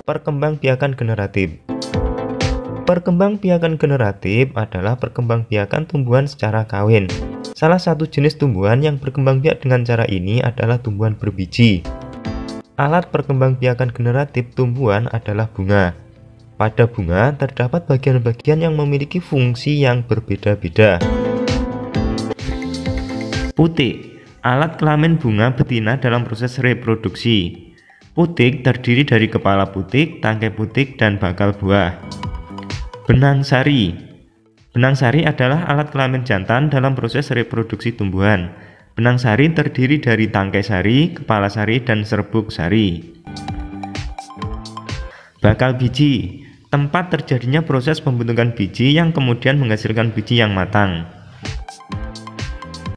Perkembangbiakan generatif. Perkembangbiakan generatif adalah perkembangbiakan tumbuhan secara kawin. Salah satu jenis tumbuhan yang berkembangbiak dengan cara ini adalah tumbuhan berbiji. Alat perkembangbiakan generatif tumbuhan adalah bunga. Pada bunga terdapat bagian-bagian yang memiliki fungsi yang berbeda-beda. Putik, alat kelamin bunga betina dalam proses reproduksi. Putik terdiri dari kepala putik, tangkai putik, dan bakal buah. Benang sari. Benang sari adalah alat kelamin jantan dalam proses reproduksi tumbuhan. Benang sari terdiri dari tangkai sari, kepala sari, dan serbuk sari. Bakal biji, tempat terjadinya proses pembentukan biji yang kemudian menghasilkan biji yang matang.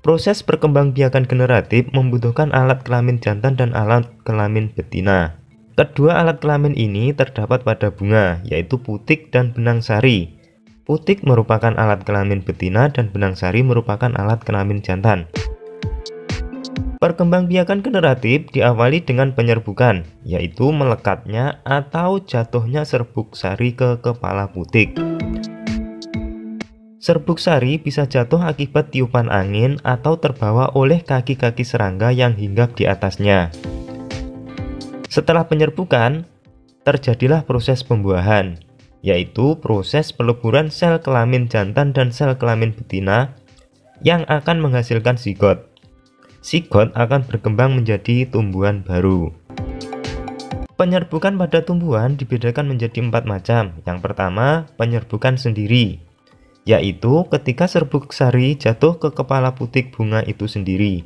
Proses perkembangbiakan generatif membutuhkan alat kelamin jantan dan alat kelamin betina. Kedua alat kelamin ini terdapat pada bunga, yaitu putik dan benang sari. Putik merupakan alat kelamin betina dan benang sari merupakan alat kelamin jantan. Perkembangbiakan generatif diawali dengan penyerbukan, yaitu melekatnya atau jatuhnya serbuk sari ke kepala putik. Serbuk sari bisa jatuh akibat tiupan angin atau terbawa oleh kaki-kaki serangga yang hinggap di atasnya. Setelah penyerbukan, terjadilah proses pembuahan, yaitu proses peleburan sel kelamin jantan dan sel kelamin betina yang akan menghasilkan zigot. Zigot akan berkembang menjadi tumbuhan baru. Penyerbukan pada tumbuhan dibedakan menjadi 4 macam. Yang pertama, penyerbukan sendiri, yaitu ketika serbuk sari jatuh ke kepala putik bunga itu sendiri.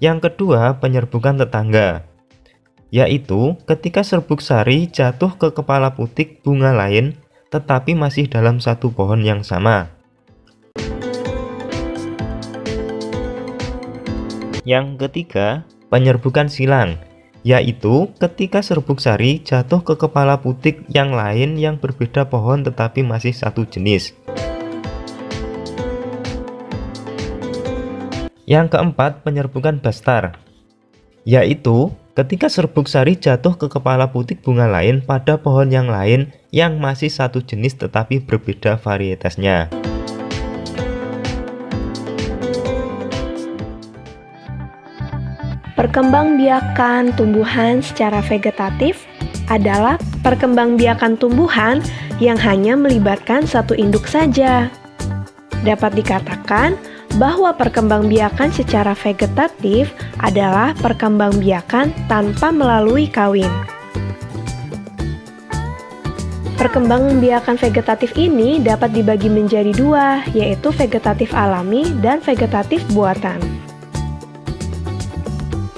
Yang kedua, penyerbukan tetangga, yaitu ketika serbuk sari jatuh ke kepala putik bunga lain tetapi masih dalam satu pohon yang sama. Yang ketiga, penyerbukan silang, yaitu ketika serbuk sari jatuh ke kepala putik yang lain yang berbeda pohon tetapi masih satu jenis. Yang keempat, penyerbukan bastar, yaitu ketika serbuk sari jatuh ke kepala putik bunga lain pada pohon yang lain yang masih satu jenis tetapi berbeda varietasnya. Perkembangbiakan tumbuhan secara vegetatif adalah perkembangbiakan tumbuhan yang hanya melibatkan satu induk saja. Dapat dikatakan bahwa perkembangbiakan secara vegetatif adalah perkembangbiakan tanpa melalui kawin. Perkembangbiakan vegetatif ini dapat dibagi menjadi dua, yaitu vegetatif alami dan vegetatif buatan.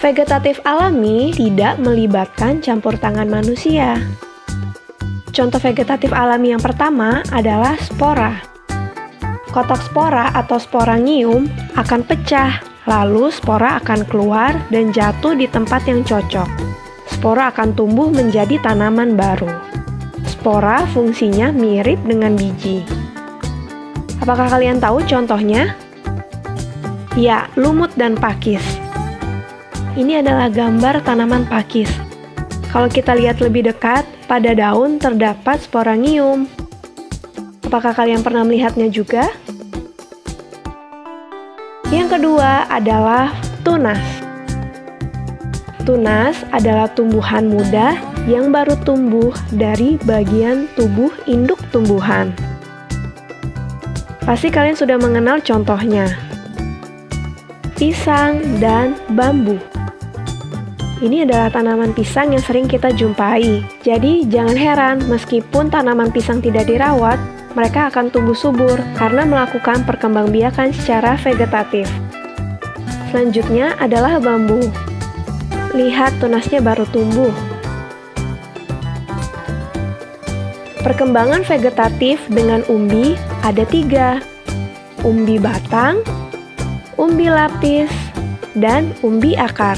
Vegetatif alami tidak melibatkan campur tangan manusia. Contoh vegetatif alami yang pertama adalah spora. Kotak spora atau sporangium akan pecah, lalu spora akan keluar dan jatuh di tempat yang cocok. Spora akan tumbuh menjadi tanaman baru. Spora fungsinya mirip dengan biji. Apakah kalian tahu contohnya? Ya, lumut dan pakis. Ini adalah gambar tanaman pakis. Kalau kita lihat lebih dekat, pada daun terdapat sporangium. Apakah kalian pernah melihatnya juga? Yang kedua adalah tunas. Tunas adalah tumbuhan muda yang baru tumbuh dari bagian tubuh induk tumbuhan. Pasti kalian sudah mengenal contohnya. Pisang dan bambu. Ini adalah tanaman pisang yang sering kita jumpai. Jadi jangan heran meskipun tanaman pisang tidak dirawat, mereka akan tumbuh subur karena melakukan perkembangbiakan secara vegetatif. Selanjutnya adalah bambu. Lihat tunasnya baru tumbuh. Perkembangan vegetatif dengan umbi ada 3. Umbi batang, umbi lapis, dan umbi akar.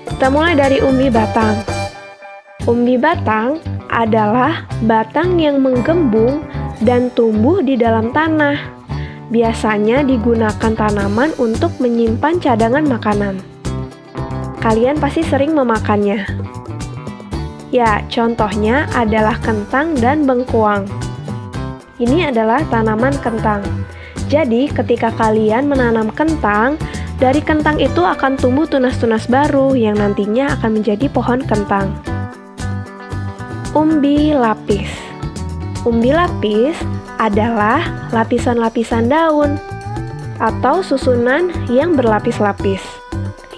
Kita mulai dari umbi batang. Umbi batang adalah batang yang menggembung dan tumbuh di dalam tanah. biasanya digunakan tanaman untuk menyimpan cadangan makanan. Kalian pasti sering memakannya. Ya, contohnya adalah kentang dan bengkuang. Ini adalah tanaman kentang. Jadi, ketika kalian menanam kentang, dari kentang itu akan tumbuh tunas-tunas baru yang nantinya akan menjadi pohon kentang. Umbi lapis. Umbi lapis adalah lapisan-lapisan daun atau susunan yang berlapis-lapis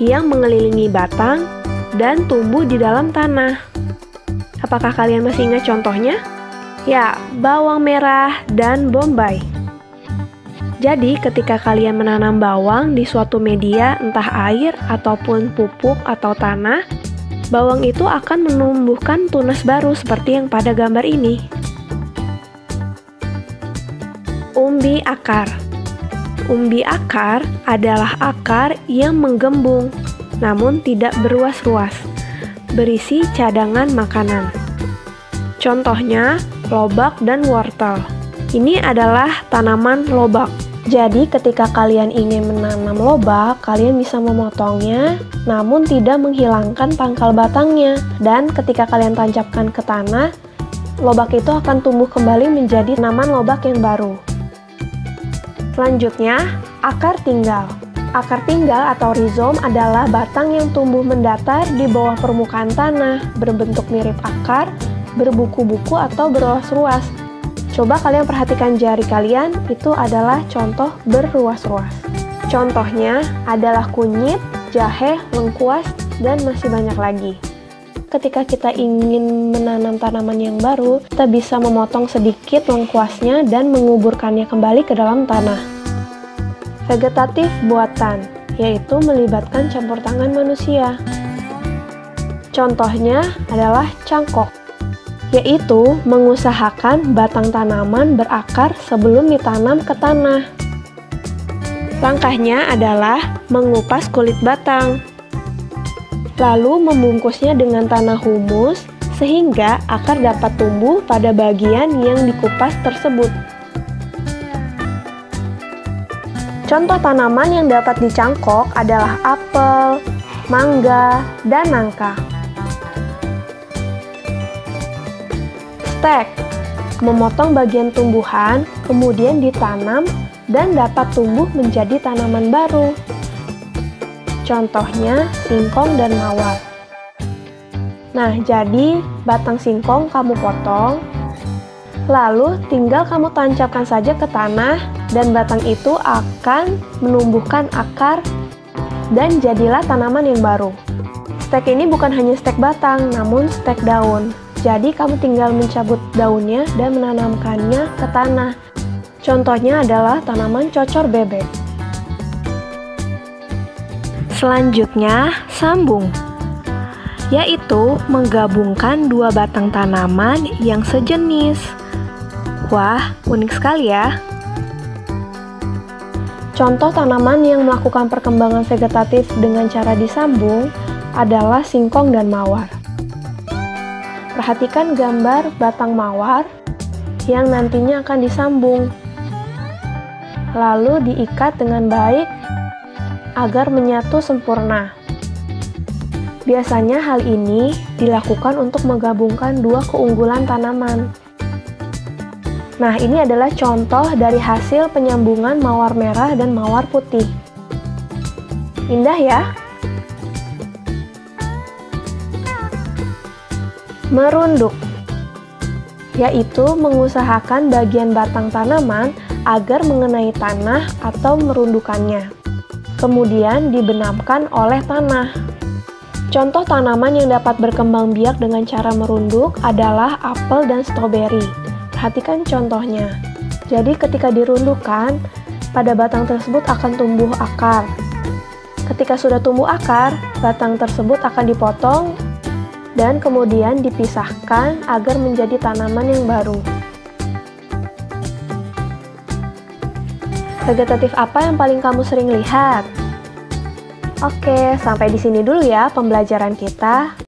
yang mengelilingi batang dan tumbuh di dalam tanah. Apakah kalian masih ingat contohnya? Ya, bawang merah dan bombay. Jadi, ketika kalian menanam bawang di suatu media, entah air ataupun pupuk atau tanah, bawang itu akan menumbuhkan tunas baru seperti yang pada gambar ini. Umbi akar. Umbi akar adalah akar yang menggembung, namun tidak beruas-ruas, berisi cadangan makanan. Contohnya, lobak dan wortel. Ini adalah tanaman lobak. Jadi, ketika kalian ingin menanam lobak, kalian bisa memotongnya, namun tidak menghilangkan pangkal batangnya. Dan ketika kalian tancapkan ke tanah, lobak itu akan tumbuh kembali menjadi tanaman lobak yang baru. Selanjutnya, akar tinggal. Akar tinggal atau rizom adalah batang yang tumbuh mendatar di bawah permukaan tanah, berbentuk mirip akar, berbuku-buku atau beruas-ruas. Coba kalian perhatikan jari kalian, itu adalah contoh berruas-ruas. Contohnya adalah kunyit, jahe, lengkuas, dan masih banyak lagi. Ketika kita ingin menanam tanaman yang baru, kita bisa memotong sedikit lengkuasnya dan menguburkannya kembali ke dalam tanah. Vegetatif buatan, yaitu melibatkan campur tangan manusia. Contohnya adalah cangkok, yaitu mengusahakan batang tanaman berakar sebelum ditanam ke tanah. Langkahnya adalah mengupas kulit batang, lalu membungkusnya dengan tanah humus sehingga akar dapat tumbuh pada bagian yang dikupas tersebut. Contoh tanaman yang dapat dicangkok adalah apel, mangga, dan nangka. Stek, memotong bagian tumbuhan, kemudian ditanam dan dapat tumbuh menjadi tanaman baru. Contohnya singkong dan mawar. Nah, jadi batang singkong kamu potong, lalu tinggal kamu tancapkan saja ke tanah dan batang itu akan menumbuhkan akar dan jadilah tanaman yang baru. Stek ini bukan hanya stek batang, namun stek daun. Jadi kamu tinggal mencabut daunnya dan menanamkannya ke tanah. Contohnya adalah tanaman cocor bebek. Selanjutnya, sambung, yaitu menggabungkan dua batang tanaman yang sejenis. Wah, unik sekali ya. Contoh tanaman yang melakukan perkembangan vegetatif dengan cara disambung adalah singkong dan mawar. Perhatikan gambar batang mawar yang nantinya akan disambung, lalu diikat dengan baik agar menyatu sempurna. Biasanya hal ini dilakukan untuk menggabungkan dua keunggulan tanaman. Nah, ini adalah contoh dari hasil penyambungan mawar merah dan mawar putih. Indah ya? Merunduk, yaitu mengusahakan bagian batang tanaman agar mengenai tanah atau merundukannya. Kemudian dibenamkan oleh tanah. Contoh tanaman yang dapat berkembang biak dengan cara merunduk adalah apel dan stroberi. Perhatikan contohnya. Jadi ketika dirundukkan, pada batang tersebut akan tumbuh akar. Ketika sudah tumbuh akar, batang tersebut akan dipotong dan kemudian dipisahkan agar menjadi tanaman yang baru. Vegetatif apa yang paling kamu sering lihat? Oke, sampai di sini dulu ya pembelajaran kita.